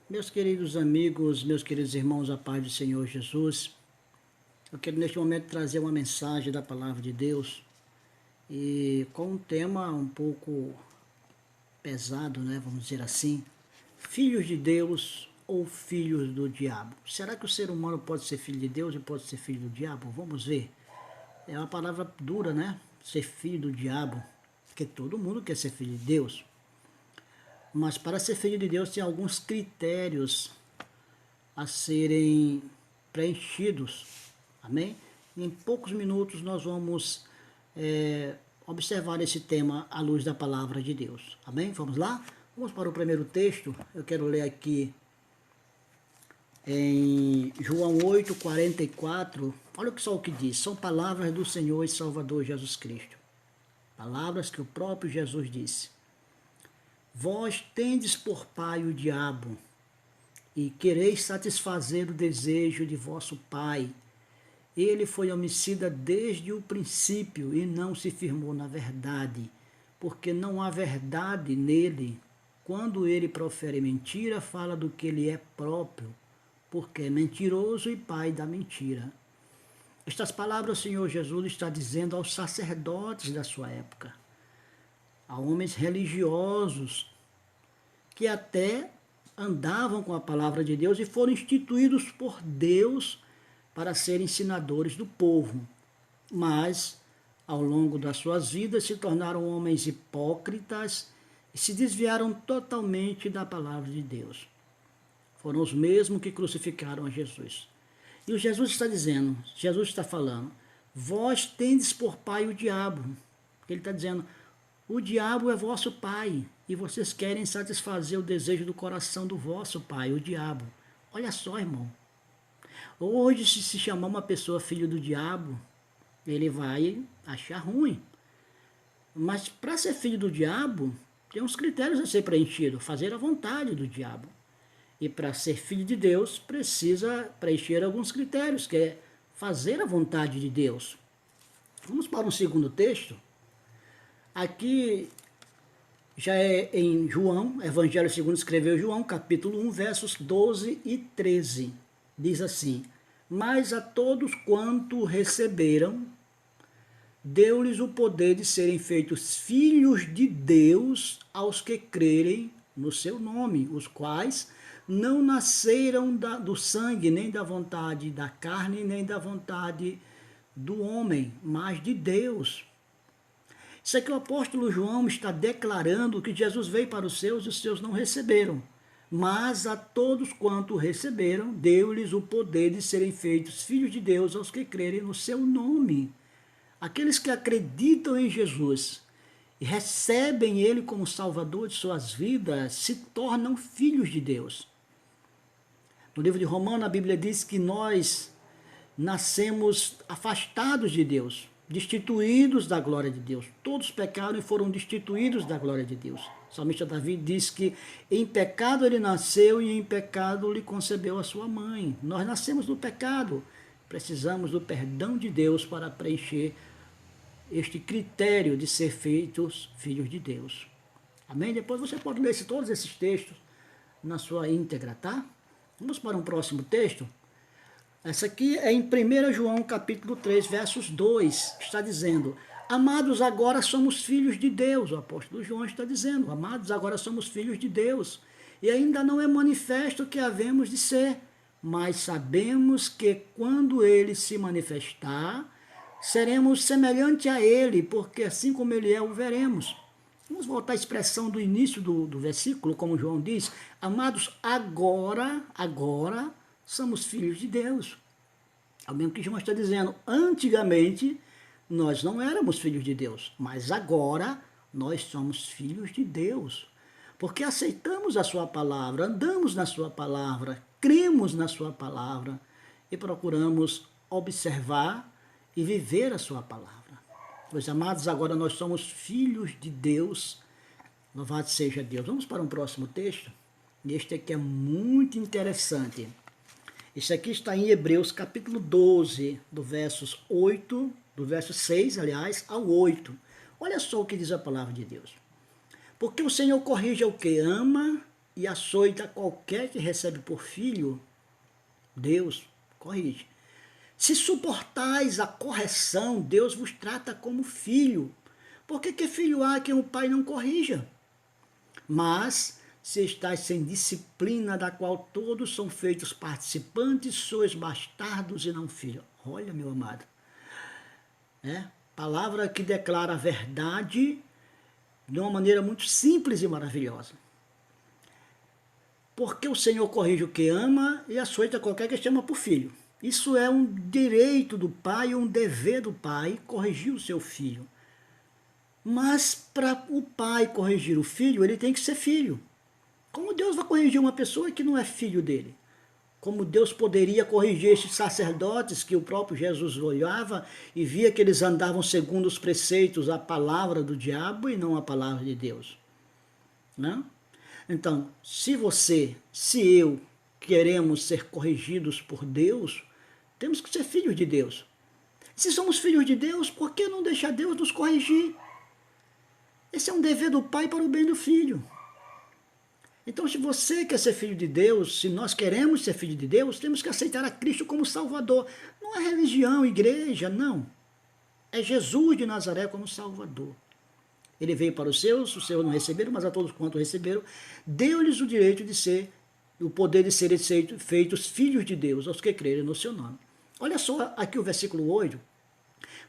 Meus queridos amigos, meus queridos irmãos, a paz do Senhor Jesus, eu quero neste momento trazer uma mensagem da Palavra de Deus e com um tema um pouco pesado, né, vamos dizer assim, filhos de Deus ou filhos do diabo. Será que o ser humano pode ser filho de Deus e pode ser filho do diabo? Vamos ver. É uma palavra dura, né, ser filho do diabo, porque todo mundo quer ser filho de Deus. Mas para ser filho de Deus tem alguns critérios a serem preenchidos. Amém? Em poucos minutos nós vamos observar esse tema à luz da palavra de Deus. Amém? Vamos lá? Vamos para o primeiro texto. Eu quero ler aqui em João 8:44. Olha só o que diz. São palavras do Senhor e Salvador Jesus Cristo. Palavras que o próprio Jesus disse. Vós tendes por pai o diabo, e quereis satisfazer o desejo de vosso pai. Ele foi homicida desde o princípio e não se firmou na verdade, porque não há verdade nele. Quando ele profere mentira, fala do que ele é próprio, porque é mentiroso e pai da mentira. Estas palavras o Senhor Jesus está dizendo aos sacerdotes da sua época, a homens religiosos que até andavam com a palavra de Deus e foram instituídos por Deus para serem ensinadores do povo. Mas, ao longo das suas vidas, se tornaram homens hipócritas e se desviaram totalmente da palavra de Deus. Foram os mesmos que crucificaram a Jesus. E o Jesus está dizendo, Jesus está falando, vós tendes por pai o diabo. Ele está dizendo, o diabo é vosso pai, e vocês querem satisfazer o desejo do coração do vosso pai, o diabo. Olha só, irmão. Hoje, se chamar uma pessoa filho do diabo, ele vai achar ruim. Mas para ser filho do diabo, tem uns critérios a ser preenchido, fazer a vontade do diabo. E para ser filho de Deus, precisa preencher alguns critérios, que é fazer a vontade de Deus. Vamos para um segundo texto. Aqui já é em João, Evangelho segundo escreveu João, capítulo 1, versos 12 e 13. Diz assim, mas a todos quanto receberam, deu-lhes o poder de serem feitos filhos de Deus aos que crerem no seu nome, os quais não nasceram do sangue, nem da vontade da carne, nem da vontade do homem, mas de Deus. Isso aqui o apóstolo João está declarando que Jesus veio para os seus e os seus não receberam. Mas a todos quanto receberam, deu-lhes o poder de serem feitos filhos de Deus aos que crerem no seu nome. Aqueles que acreditam em Jesus e recebem Ele como Salvador de suas vidas, se tornam filhos de Deus. No livro de Romanos, a Bíblia diz que nós nascemos afastados de Deus, destituídos da glória de Deus. Todos pecaram e foram destituídos da glória de Deus. O salmista Davi diz que em pecado ele nasceu e em pecado lhe concebeu a sua mãe. Nós nascemos do pecado, precisamos do perdão de Deus para preencher este critério de ser feitos filhos de Deus. Amém? Depois você pode ler todos esses textos na sua íntegra, tá? Vamos para um próximo texto. Essa aqui é em 1 João capítulo 3, versos 2, está dizendo, amados, agora somos filhos de Deus, o apóstolo João está dizendo, amados, agora somos filhos de Deus, e ainda não é manifesto o que havemos de ser, mas sabemos que quando ele se manifestar, seremos semelhante a ele, porque assim como ele é, o veremos. Vamos voltar à expressão do início do versículo, como João diz, amados, agora, somos filhos de Deus. É o mesmo que João está dizendo. Antigamente, nós não éramos filhos de Deus, mas agora nós somos filhos de Deus. Porque aceitamos a sua palavra, andamos na sua palavra, cremos na sua palavra e procuramos observar e viver a sua palavra. Meus amados, agora nós somos filhos de Deus. Louvado seja Deus. Vamos para um próximo texto. Este aqui é muito interessante. Isso aqui está em Hebreus capítulo 12, do verso 6, aliás, ao 8. Olha só o que diz a palavra de Deus. Porque o Senhor corrige o que ama e açoita qualquer que recebe por filho, Deus corrige. Se suportais a correção, Deus vos trata como filho. Porque que filho há quem o pai não corrija? Mas, se estáis sem disciplina, da qual todos são feitos participantes, sois bastardos e não filhos. Olha, meu amado. Palavra que declara a verdade de uma maneira muito simples e maravilhosa. Porque o Senhor corrige o que ama e açoita qualquer que chama por filho. Isso é um direito do pai, um dever do pai, corrigir o seu filho. Mas para o pai corrigir o filho, ele tem que ser filho. Como Deus vai corrigir uma pessoa que não é filho dele? Como Deus poderia corrigir esses sacerdotes que o próprio Jesus olhava e via que eles andavam segundo os preceitos, a palavra do diabo e não a palavra de Deus? Não? Então, se eu queremos ser corrigidos por Deus, temos que ser filhos de Deus. Se somos filhos de Deus, por que não deixar Deus nos corrigir? Esse é um dever do pai para o bem do filho. Então, se você quer ser filho de Deus, se nós queremos ser filho de Deus, temos que aceitar a Cristo como Salvador. Não é religião, igreja, não. É Jesus de Nazaré como Salvador. Ele veio para os seus não receberam, mas a todos quanto receberam, deu-lhes o direito de ser, o poder de serem feitos filhos de Deus, aos que crerem no seu nome. Olha só aqui o versículo 8.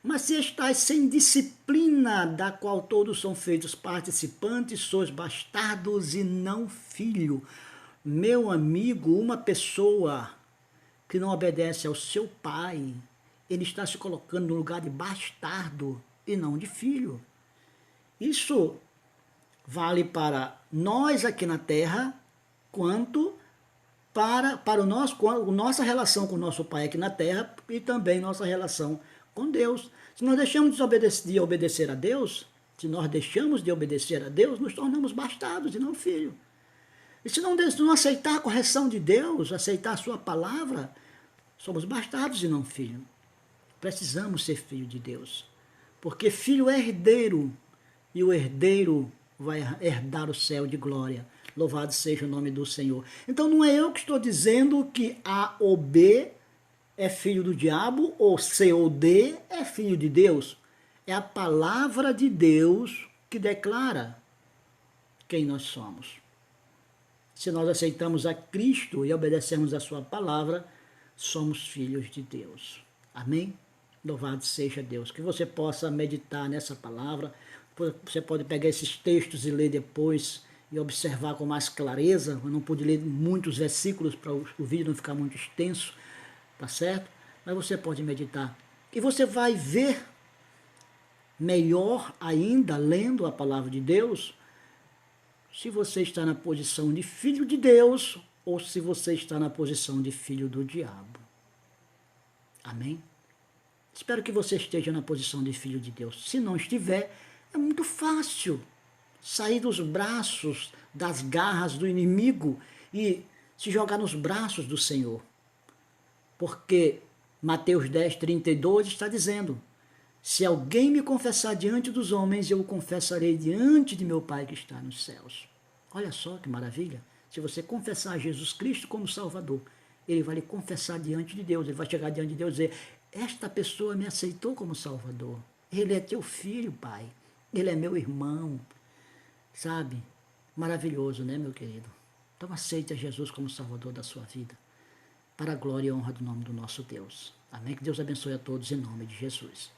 Mas se estáis sem disciplina, da qual todos são feitos participantes, sois bastardos e não filho. Meu amigo, uma pessoa que não obedece ao seu pai, ele está se colocando no lugar de bastardo e não de filho. Isso vale para nós aqui na terra, quanto para nossa relação com o nosso pai aqui na terra e também nossa relação com Deus. Se nós deixamos de obedecer a Deus, nos tornamos bastardos e não filhos. E se não aceitar a correção de Deus, aceitar a sua palavra, somos bastardos e não filhos. Precisamos ser filho de Deus. Porque filho é herdeiro, e o herdeiro vai herdar o céu de glória. Louvado seja o nome do Senhor. Então não é eu que estou dizendo que A ou B é filho do diabo, ou C ou D é filho de Deus. É a palavra de Deus que declara quem nós somos. Se nós aceitamos a Cristo e obedecemos a sua palavra, somos filhos de Deus. Amém? Louvado seja Deus. Que você possa meditar nessa palavra. Você pode pegar esses textos e ler depois e observar com mais clareza. Eu não pude ler muitos versículos para o vídeo não ficar muito extenso, tá certo? Mas você pode meditar. E você vai ver melhor ainda, lendo a palavra de Deus, se você está na posição de filho de Deus ou se você está na posição de filho do diabo. Amém? Espero que você esteja na posição de filho de Deus. Se não estiver, é muito fácil sair dos braços, das garras do inimigo e se jogar nos braços do Senhor. Porque Mateus 10, 32 está dizendo: se alguém me confessar diante dos homens, eu o confessarei diante de meu Pai que está nos céus. Olha só que maravilha. Se você confessar Jesus Cristo como Salvador, ele vai lhe confessar diante de Deus. Ele vai chegar diante de Deus e dizer: esta pessoa me aceitou como Salvador. Ele é teu filho, Pai. Ele é meu irmão. Sabe? Maravilhoso, né, meu querido? Então aceite a Jesus como Salvador da sua vida, para a glória e honra do nome do nosso Deus. Amém? Que Deus abençoe a todos em nome de Jesus.